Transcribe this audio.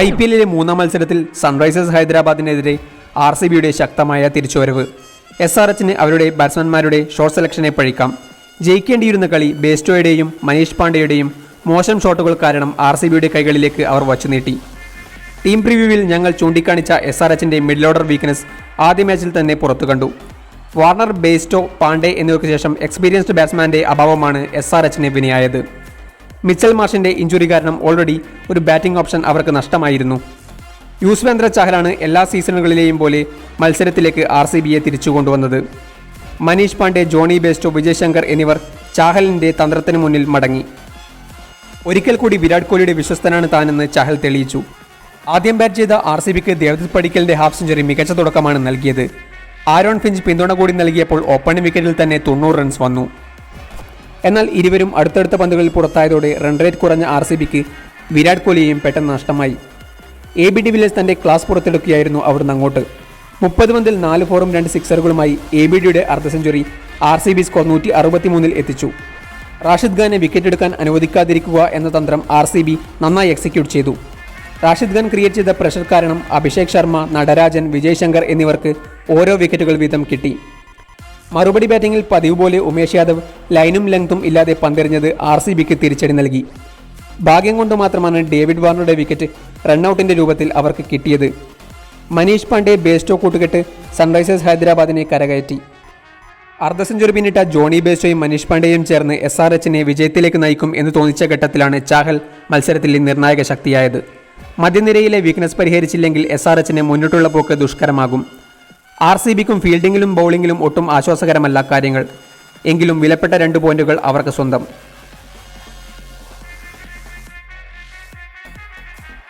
IPL മൂന്നാം മത്സരത്തിൽ Sunrisers ഹൈദരാബാദിനെതിരെ RCBയുടെ ശക്തമായ തിരിച്ചുവരവ്. SRHന് അവരുടെ ബാറ്റ്സ്മാൻമാരുടെ ഷോട്ട് സെലക്ഷനെ പഴിക്കാം. ജയിക്കേണ്ടിയിരുന്ന കളി ബേസ്റ്റോയുടെയും മനീഷ് പാണ്ഡെയുടെയും മോശം ഷോട്ടുകൾ കാരണം RCBയുടെ കൈകളിലേക്ക് അവർ വച്ചുനീട്ടി. ടീം പ്രിവ്യൂവിൽ ഞങ്ങൾ ചൂണ്ടിക്കാണിച്ച SRHന്റെ മിഡിൽ ഓർഡർ വീക്ക്നെസ് ആദ്യ മാച്ചിൽ തന്നെ പുറത്തു കണ്ടു. വാർണർ, ബേസ്റ്റോ, പാണ്ഡെ എന്നിവർക്ക് ശേഷം എക്സ്പീരിയൻസ്ഡ് ബാറ്റ്സ്മാൻ്റെ അഭാവമാണ് SRHന് വിനയായത്. മിച്ചൽ മാർഷിൻ്റെ ഇഞ്ചുറി കാരണം ഓൾറെഡി ഒരു ബാറ്റിംഗ് ഓപ്ഷൻ അവർക്ക് നഷ്ടമായിരുന്നു. യുസ്വേന്ദ്ര ചഹലാണ് എല്ലാ സീസണുകളിലെയും പോലെ മത്സരത്തിലേക്ക് RCBയെ തിരിച്ചു കൊണ്ടുവന്നത്. മനീഷ് പാണ്ഡെ, ജോണി ബേസ്റ്റോ, വിജയ് ശങ്കർ എന്നിവർ ചാഹലിൻ്റെ തന്ത്രത്തിന് മുന്നിൽ മടങ്ങി. ഒരിക്കൽ കൂടി വിരാട് കോഹ്ലിയുടെ വിശ്വസ്തനാണ് താനെന്ന് ചഹൽ തെളിയിച്ചു. ആദ്യം ബാറ്റ് ചെയ്ത RCBക്ക് ദേവദത്ത് പടിക്കലിൻ്റെ ഹാഫ് സെഞ്ചുറി മികച്ച തുടക്കമാണ് നൽകിയത്. ആരോൺ ഫിഞ്ച് പിന്തുണ കൂടി നൽകിയപ്പോൾ ഓപ്പണിംഗ് വിക്കറ്റിൽ തന്നെ 90 റൺസ് വന്നു. എന്നാൽ ഇരുവരും അടുത്തടുത്ത പന്തുകളിൽ പുറത്തായതോടെ റൺ റേറ്റ് കുറഞ്ഞ RCBക്ക് വിരാട് കോഹ്ലിയെയും പെട്ടെന്ന് നഷ്ടമായി. AB ഡിവിലിയേഴ്സ് തൻ്റെ ക്ലാസ് പുറത്തെടുക്കുകയായിരുന്നു അവിടുന്ന് അങ്ങോട്ട്. 30 പന്തിൽ 4 ഫോറും 2 സിക്സറുകളുമായി ABDയുടെ അർദ്ധ സെഞ്ചുറി RCB സ്കോർ 163 എത്തിച്ചു. റാഷിദ് ഖാനെ വിക്കറ്റ് എടുക്കാൻ അനുവദിക്കാതിരിക്കുക എന്ന തന്ത്രം RCB നന്നായി എക്സിക്യൂട്ട് ചെയ്തു. റാഷിദ് ഖാൻ ക്രിയേറ്റ് ചെയ്ത പ്രഷർ കാരണം അഭിഷേക് ശർമ്മ, നടരാജൻ, വിജയ് ശങ്കർ എന്നിവർക്ക് ഓരോ വിക്കറ്റുകൾ വീതം കിട്ടി. മറുപടി ബാറ്റിംഗിൽ പതിവ് പോലെ ഉമേഷ് യാദവ് ലൈനും ലെങ്തും ഇല്ലാതെ പന്തെറിഞ്ഞത് RCBക്ക് തിരിച്ചടി നൽകി. ഭാഗ്യം കൊണ്ട് മാത്രമാണ് ഡേവിഡ് വാർണറുടെ വിക്കറ്റ് റണ്ണൌട്ടിൻ്റെ രൂപത്തിൽ അവർക്ക് കിട്ടിയത്. മനീഷ് പാണ്ഡെ, ബേസ്റ്റോ കൂട്ടുകെട്ട് സൺറൈസേഴ്സ് ഹൈദരാബാദിനെ കരകയറ്റി. അർദ്ധ സെഞ്ചുറി പിന്നിട്ട ജോണി ബേസ്റ്റോയും മനീഷ് പാണ്ഡെയും ചേർന്ന് SRHനെ വിജയത്തിലേക്ക് നയിക്കും എന്ന് തോന്നിച്ച ഘട്ടത്തിലാണ് ചാഹൽ മത്സരത്തിൽ നിർണായക ശക്തിയായത്. മധ്യനിരയിലെ വീക്ക്നെസ് പരിഹരിച്ചില്ലെങ്കിൽ SRHന് മുന്നോട്ടുള്ള പോക്ക് ദുഷ്കരമാകും. RCBക്കും ഫീൽഡിങ്ങിലും ബൗളിങ്ങിലും ഒട്ടും ആശ്വാസകരമല്ല കാര്യങ്ങൾ. എങ്കിലും വിലപ്പെട്ട 2 പോയിന്റുകൾ അവർക്ക് സ്വന്തം.